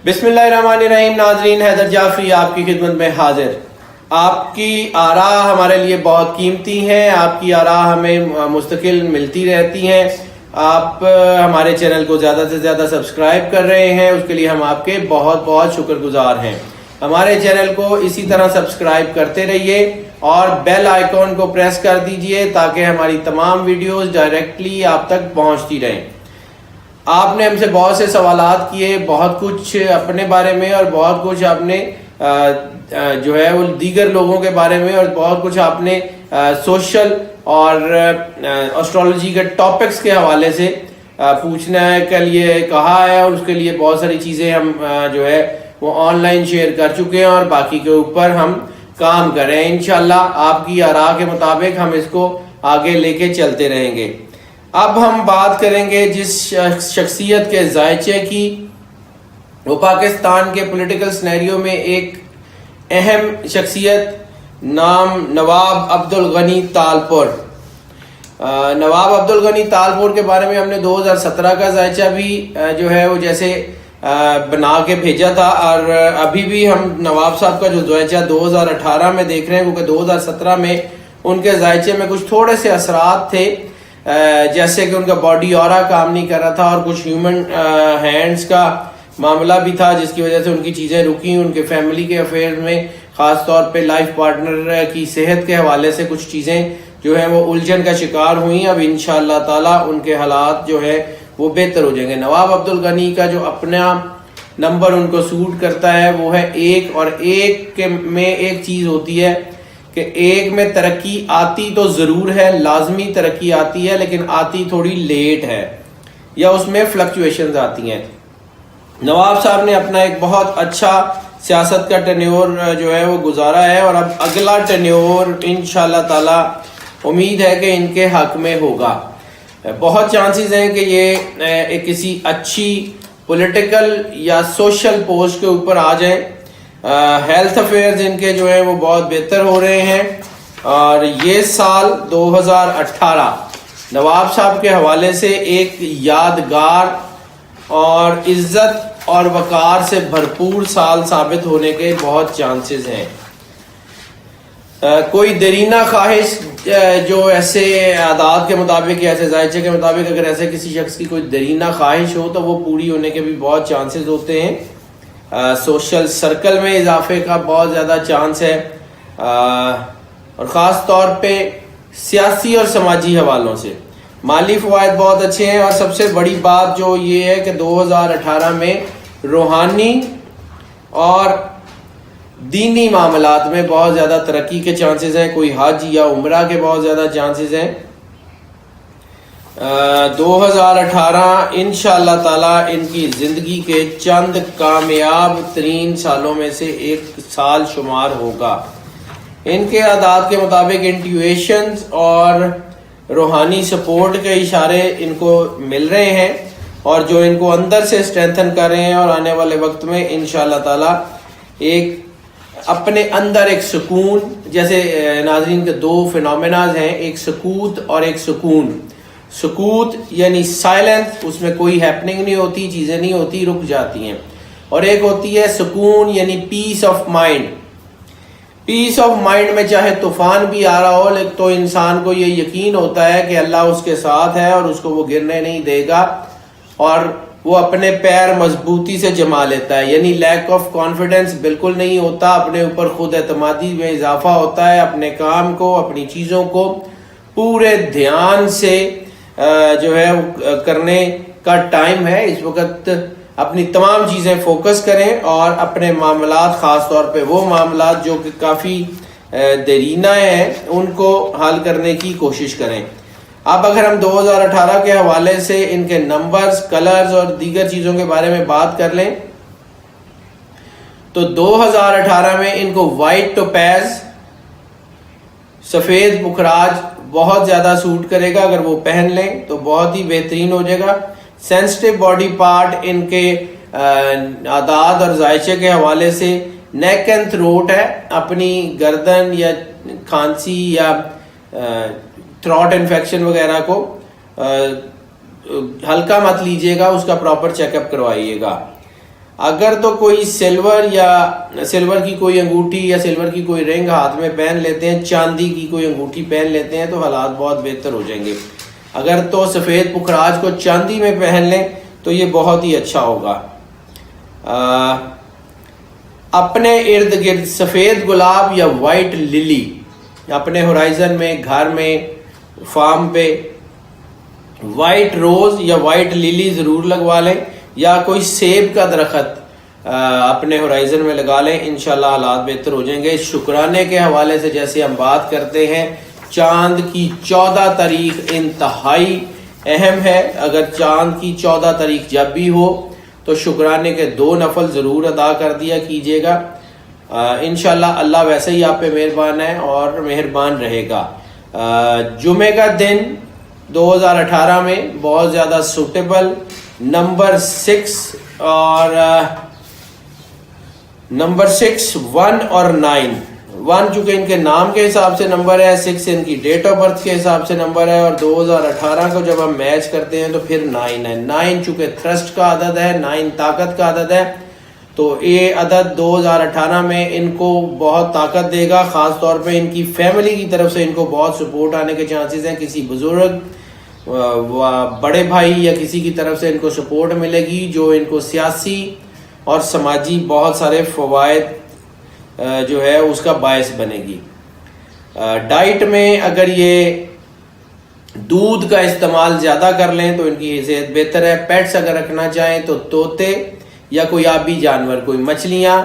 بسم اللہ الرحمن الرحیم. ناظرین، حیدر جعفری آپ کی خدمت میں حاضر. آپ کی آراء ہمارے لیے بہت قیمتی ہیں. آپ کی آراء ہمیں مستقل ملتی رہتی ہیں. آپ ہمارے چینل کو زیادہ سے زیادہ سبسکرائب کر رہے ہیں، اس کے لیے ہم آپ کے بہت بہت شکر گزار ہیں. ہمارے چینل کو اسی طرح سبسکرائب کرتے رہیے اور بیل آئیکن کو پریس کر دیجئے تاکہ ہماری تمام ویڈیوز ڈائریکٹلی آپ تک پہنچتی رہیں. آپ نے ہم سے بہت سے سوالات کیے، بہت کچھ اپنے بارے میں اور بہت کچھ آپ نے جو ہے وہ دیگر لوگوں کے بارے میں، اور بہت کچھ آپ نے سوشل اور اسٹرالوجی کے ٹاپکس کے حوالے سے پوچھنے کے لیے کہا ہے، اور اس کے لیے بہت ساری چیزیں ہم جو ہے وہ آن لائن شیئر کر چکے ہیں اور باقی کے اوپر ہم کام کر رہے ہیں. انشاءاللہ آپ کی آراء کے مطابق ہم اس کو آگے لے کے چلتے رہیں گے. اب ہم بات کریں گے جس شخصیت کے ذائچے کی. وہ پاکستان کے پولیٹیکل سینیریو میں ایک اہم شخصیت، نام نواب عبدالغنی تالپور. نواب عبدالغنی تالپور کے بارے میں ہم نے 2017 کا ذائچہ بھی جو ہے وہ جیسے بنا کے بھیجا تھا، اور ابھی بھی ہم نواب صاحب کا جو ذائچہ 2018 میں دیکھ رہے ہیں، کیونکہ 2017 میں ان کے ذائچے میں کچھ تھوڑے سے اثرات تھے، جیسے کہ ان کا باڈی اورا کام نہیں کر رہا تھا اور کچھ ہیومن ہینڈز کا معاملہ بھی تھا، جس کی وجہ سے ان کی چیزیں رکی. ان کے فیملی کے افیئر میں خاص طور پہ لائف پارٹنر کی صحت کے حوالے سے کچھ چیزیں جو ہیں وہ الجھن کا شکار ہوئیں. اب انشاءاللہ تعالی ان کے حالات جو ہے وہ بہتر ہو جائیں گے. نواب عبدالغنی کا جو اپنا نمبر ان کو سوٹ کرتا ہے وہ ہے 1، اور 1 میں ایک چیز ہوتی ہے کہ 1 میں ترقی آتی تو ضرور ہے، لازمی ترقی آتی ہے، لیکن آتی تھوڑی لیٹ ہے، یا اس میں فلکچویشنز آتی ہیں. نواب صاحب نے اپنا ایک بہت اچھا سیاست کا ٹینیور جو ہے وہ گزارا ہے، اور اب اگلا ٹینیور انشاءاللہ تعالی امید ہے کہ ان کے حق میں ہوگا. بہت چانسز ہیں کہ یہ کسی اچھی پولیٹیکل یا سوشل پوسٹ کے اوپر آ جائیں. ہیلتھ افیئرز ان کے جو ہیں وہ بہت بہتر ہو رہے ہیں، اور یہ سال 2018 نواب صاحب کے حوالے سے ایک یادگار اور عزت اور وقار سے بھرپور سال ثابت ہونے کے بہت چانسز ہیں. کوئی دیرینہ خواہش جو ایسے اعداد کے مطابق یا ایسے ذائچے کے مطابق اگر ایسے کسی شخص کی کوئی دیرینہ خواہش ہو تو وہ پوری ہونے کے بھی بہت چانسز ہوتے ہیں. سوشل سرکل میں اضافے کا بہت زیادہ چانس ہے، اور خاص طور پہ سیاسی اور سماجی حوالوں سے. مالی فوائد بہت اچھے ہیں، اور سب سے بڑی بات جو یہ ہے کہ 2018 میں روحانی اور دینی معاملات میں بہت زیادہ ترقی کے چانسز ہیں. کوئی حج یا عمرہ کے بہت زیادہ چانسز ہیں. 2018 انشاءاللہ تعالی ان کی زندگی کے چند کامیاب ترین سالوں میں سے ایک سال شمار ہوگا. ان کے اعداد کے مطابق انٹیویشنز اور روحانی سپورٹ کے اشارے ان کو مل رہے ہیں، اور جو ان کو اندر سے اسٹرینتھن کر رہے ہیں، اور آنے والے وقت میں انشاءاللہ تعالی ایک اپنے اندر ایک سکون، جیسے ناظرین کے 2 فینومیناز ہیں، ایک سکوت اور ایک سکون. سکوت یعنی سائلنس، اس میں کوئی ہیپننگ نہیں ہوتی، چیزیں نہیں ہوتی، رک جاتی ہیں. اور ایک ہوتی ہے سکون یعنی peace of mind. Peace of mind میں چاہے طوفان بھی آ رہا ہو، لیکن تو انسان کو یہ یقین ہوتا ہے کہ اللہ اس کے ساتھ ہے اور اس کو وہ گرنے نہیں دے گا، اور وہ اپنے پیر مضبوطی سے جما لیتا ہے. یعنی لیک آف کانفیڈنس بالکل نہیں ہوتا، اپنے اوپر خود اعتمادی میں اضافہ ہوتا ہے. اپنے کام کو، اپنی چیزوں کو پورے دھیان سے جو ہے کرنے کا ٹائم ہے اس وقت. اپنی تمام چیزیں فوکس کریں، اور اپنے معاملات، خاص طور پہ وہ معاملات جو کہ کافی دیرینہ ہیں، ان کو حل کرنے کی کوشش کریں. اب اگر ہم 2018 کے حوالے سے ان کے نمبرز، کلرز اور دیگر چیزوں کے بارے میں بات کر لیں تو 2018 میں ان کو وائٹ ٹوپیز، سفید پکھراج بہت زیادہ سوٹ کرے گا. اگر وہ پہن لیں تو بہت ہی بہترین ہو جائے گا. سینسٹیو باڈی پارٹ ان کے اعداد اور ذائچے کے حوالے سے نیک اینڈ تھروٹ ہے. اپنی گردن یا کھانسی یا تھروٹ انفیکشن وغیرہ کو ہلکا مت لیجئے گا، اس کا پراپر چیک اپ کروائیے گا. اگر تو کوئی سلور کی کوئی انگوٹھی یا سلور کی کوئی رنگ ہاتھ میں پہن لیتے ہیں، چاندی کی کوئی انگوٹھی پہن لیتے ہیں تو حالات بہت بہتر ہو جائیں گے. اگر تو سفید پکھراج کو چاندی میں پہن لیں تو یہ بہت ہی اچھا ہوگا. اپنے ارد گرد سفید گلاب یا وائٹ للی اپنے ہورائزن میں، گھر میں، فارم پہ وائٹ روز یا وائٹ للی ضرور لگوا لیں، یا کوئی سیب کا درخت اپنے ہورائزن میں لگا لیں، انشاءاللہ حالات بہتر ہو جائیں گے. شکرانے کے حوالے سے جیسے ہم بات کرتے ہیں، چاند کی 14 تاریخ انتہائی اہم ہے. اگر چاند کی 14 تاریخ جب بھی ہو تو شکرانے کے 2 نفل ضرور ادا کر دیا کیجیے گا. انشاءاللہ اللہ ویسے ہی آپ پہ مہربان ہے اور مہربان رہے گا. جمعے کا دن 2018 میں بہت زیادہ سوٹیبل نمبر 6 اور نمبر 6 1 اور 9. 1 چونکہ ان کے نام کے حساب سے نمبر ہے، 6 ان کی ڈیٹ آف برتھ کے حساب سے نمبر ہے، اور 2018 کو جب ہم میچ کرتے ہیں تو پھر 9 ہے. 9 چونکہ تھرسٹ کا عدد ہے، 9 طاقت کا عدد ہے، تو یہ عدد 2018 میں ان کو بہت طاقت دے گا. خاص طور پہ ان کی فیملی کی طرف سے ان کو بہت سپورٹ آنے کے چانسز ہیں. کسی بزرگ، بڑے بھائی یا کسی کی طرف سے ان کو سپورٹ ملے گی جو ان کو سیاسی اور سماجی بہت سارے فوائد جو ہے اس کا باعث بنے گی. ڈائٹ میں اگر یہ دودھ کا استعمال زیادہ کر لیں تو ان کی صحت بہتر ہے. پیٹس اگر رکھنا چاہیں تو طوطے یا کوئی آبی جانور، کوئی مچھلیاں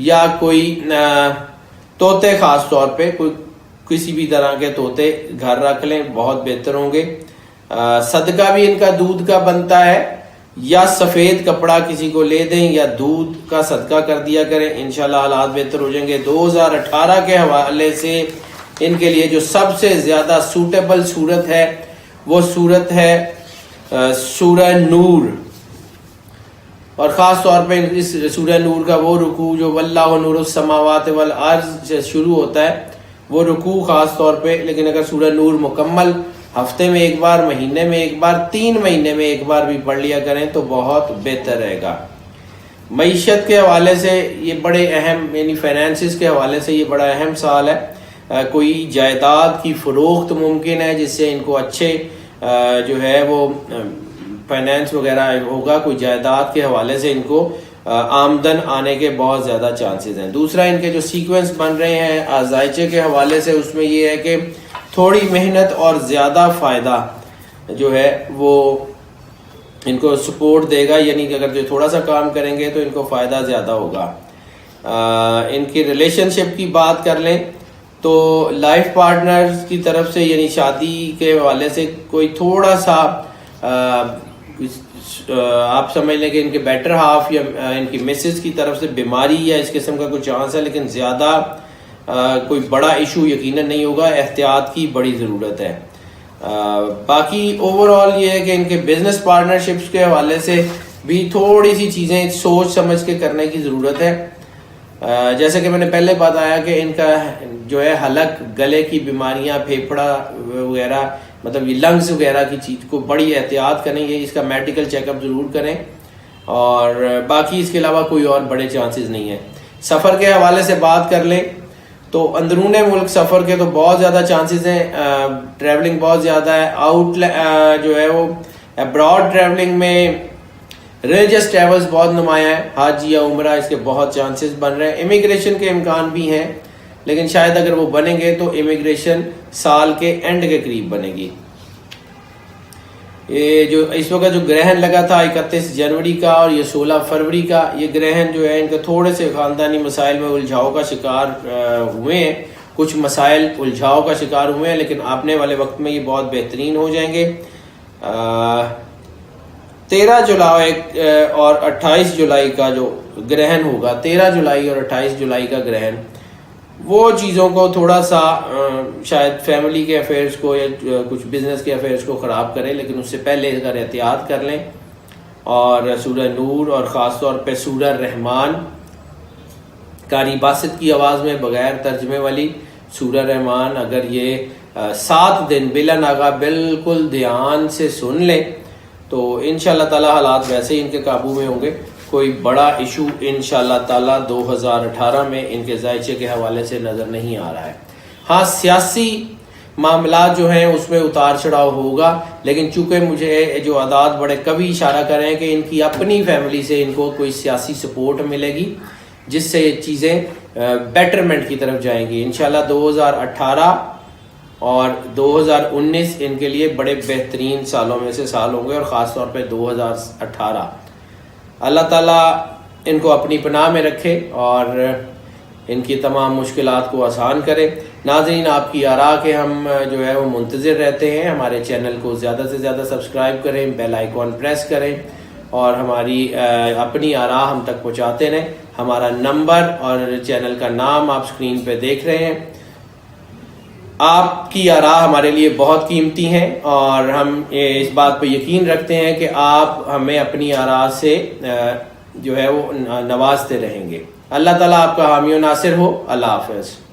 یا کوئی طوطے، خاص طور پہ کوئی کسی بھی طرح کے طوطے گھر رکھ لیں، بہت بہتر ہوں گے. صدقہ بھی ان کا دودھ کا بنتا ہے، یا سفید کپڑا کسی کو لے دیں یا دودھ کا صدقہ کر دیا کریں، انشاءاللہ حالات بہتر ہو جائیں گے. 2018 کے حوالے سے ان کے لیے جو سب سے زیادہ سوٹیبل صورت ہے وہ صورت ہے سورہ نور، اور خاص طور پہ اس سورہ نور کا وہ رکوع جو واللہ نور السماوات والارض سے شروع ہوتا ہے، وہ رکوع خاص طور پہ. لیکن اگر سورہ نور مکمل ہفتے میں ایک بار، مہینے میں ایک بار، 3 مہینے میں ایک بار بھی پڑھ لیا کریں تو بہت بہتر رہے گا. معیشت کے حوالے سے یہ بڑے اہم، یعنی فائنینسز کے حوالے سے یہ بڑا اہم سال ہے. کوئی جائیداد کی فروخت ممکن ہے جس سے ان کو اچھے جو ہے وہ فائنینس وغیرہ ہوگا. کوئی جائیداد کے حوالے سے ان کو آمدن آنے کے بہت زیادہ چانسز ہیں. دوسرا ان کے جو سیکوینس بن رہے ہیں آزائچے کے حوالے سے، اس میں یہ ہے کہ تھوڑی محنت اور زیادہ فائدہ جو ہے وہ ان کو سپورٹ دے گا. یعنی کہ اگر جو تھوڑا سا کام کریں گے تو ان کو فائدہ زیادہ ہوگا. ان کی ریلیشن شپ کی بات کر لیں تو لائف پارٹنرز کی طرف سے، یعنی شادی کے حوالے سے کوئی تھوڑا سا آپ سمجھ لیں کہ ان کے بیٹر ہاف یا ان کی مسز کی طرف سے بیماری یا اس قسم کا کوئی چانس ہے، لیکن زیادہ کوئی بڑا ایشو یقیناً نہیں ہوگا. احتیاط کی بڑی ضرورت ہے. باقی اوور آل یہ ہے کہ ان کے بزنس پارٹنرشپس کے حوالے سے بھی تھوڑی سی چیزیں سوچ سمجھ کے کرنے کی ضرورت ہے. جیسے کہ میں نے پہلے بتایا کہ ان کا جو ہے حلق، گلے کی بیماریاں، پھیپھڑا وغیرہ، مطلب یہ لنگز وغیرہ کی چیز کو بڑی احتیاط کریں گے. اس کا میڈیکل چیک اپ ضرور کریں، اور باقی اس کے علاوہ کوئی اور بڑے چانسز نہیں ہیں. سفر کے حوالے سے بات کر لیں تو اندرون ملک سفر کے تو بہت زیادہ چانسز ہیں. ٹریولنگ بہت زیادہ ہے. جو ہے وہ ابراڈ ٹریولنگ میں ریلیجس ٹریولز بہت نمایاں ہیں. حج یا عمرہ، اس کے بہت چانسز بن رہے ہیں. امیگریشن کے امکان بھی ہیں، لیکن شاید اگر وہ بنیں گے تو امیگریشن سال کے اینڈ کے قریب بنے گی. یہ جو اس وقت جو گرہن لگا تھا 31 جنوری کا اور یہ 16 فروری کا، یہ گرہن جو ہے ان کے تھوڑے سے خاندانی مسائل میں الجھاؤ کا شکار ہوئے ہیں. کچھ مسائل الجھاؤ کا شکار ہوئے ہیں، لیکن آنے والے وقت میں یہ بہت بہترین ہو جائیں گے. 13 جولائی اور 28 جولائی کا جو گرہن ہوگا، 13 جولائی اور 28 جولائی کا گرہن، وہ چیزوں کو تھوڑا سا شاید فیملی کے افیئرس کو یا کچھ بزنس کے افیئرس کو خراب کرے، لیکن اس سے پہلے اگر احتیاط کر لیں. اور سورہ نور اور خاص طور پہ سورہ رحمان، قاری باسط کی آواز میں بغیر ترجمے والی سورہ رحمان، اگر یہ 7 دن بلا ناغہ بالکل دھیان سے سن لیں تو انشاءاللہ تعالی حالات ویسے ہی ان کے قابو میں ہوں گے. کوئی بڑا ایشو انشاءاللہ تعالی 2018 میں ان کے ذائچے کے حوالے سے نظر نہیں آ رہا ہے۔ ہاں سیاسی معاملات جو ہیں اس میں اتار چڑھاؤ ہوگا، لیکن چونکہ مجھے جو عداد بڑے کبھی اشارہ کریں کہ ان کی اپنی فیملی سے ان کو کوئی سیاسی سپورٹ ملے گی جس سے یہ چیزیں بیٹرمنٹ کی طرف جائیں گی۔ انشاءاللہ 2018 اور 2019 ان کے لیے بڑے بہترین سالوں میں سے سال ہوں گے، اور خاص طور پہ 2018۔ اللہ تعالیٰ ان کو اپنی پناہ میں رکھے اور ان کی تمام مشکلات کو آسان کرے۔ ناظرین، آپ کی آراء کے ہم جو ہے وہ منتظر رہتے ہیں۔ ہمارے چینل کو زیادہ سے زیادہ سبسکرائب کریں، بیل آئیکن پریس کریں اور ہماری اپنی آراء ہم تک پہنچاتے رہیں۔ ہمارا نمبر اور چینل کا نام آپ سکرین پہ دیکھ رہے ہیں۔ آپ کی آراء ہمارے لیے بہت قیمتی ہیں اور ہم اس بات پہ یقین رکھتے ہیں کہ آپ ہمیں اپنی آراء سے جو ہے وہ نوازتے رہیں گے۔ اللہ تعالیٰ آپ کا حامی و ناصر ہو۔ اللہ حافظ۔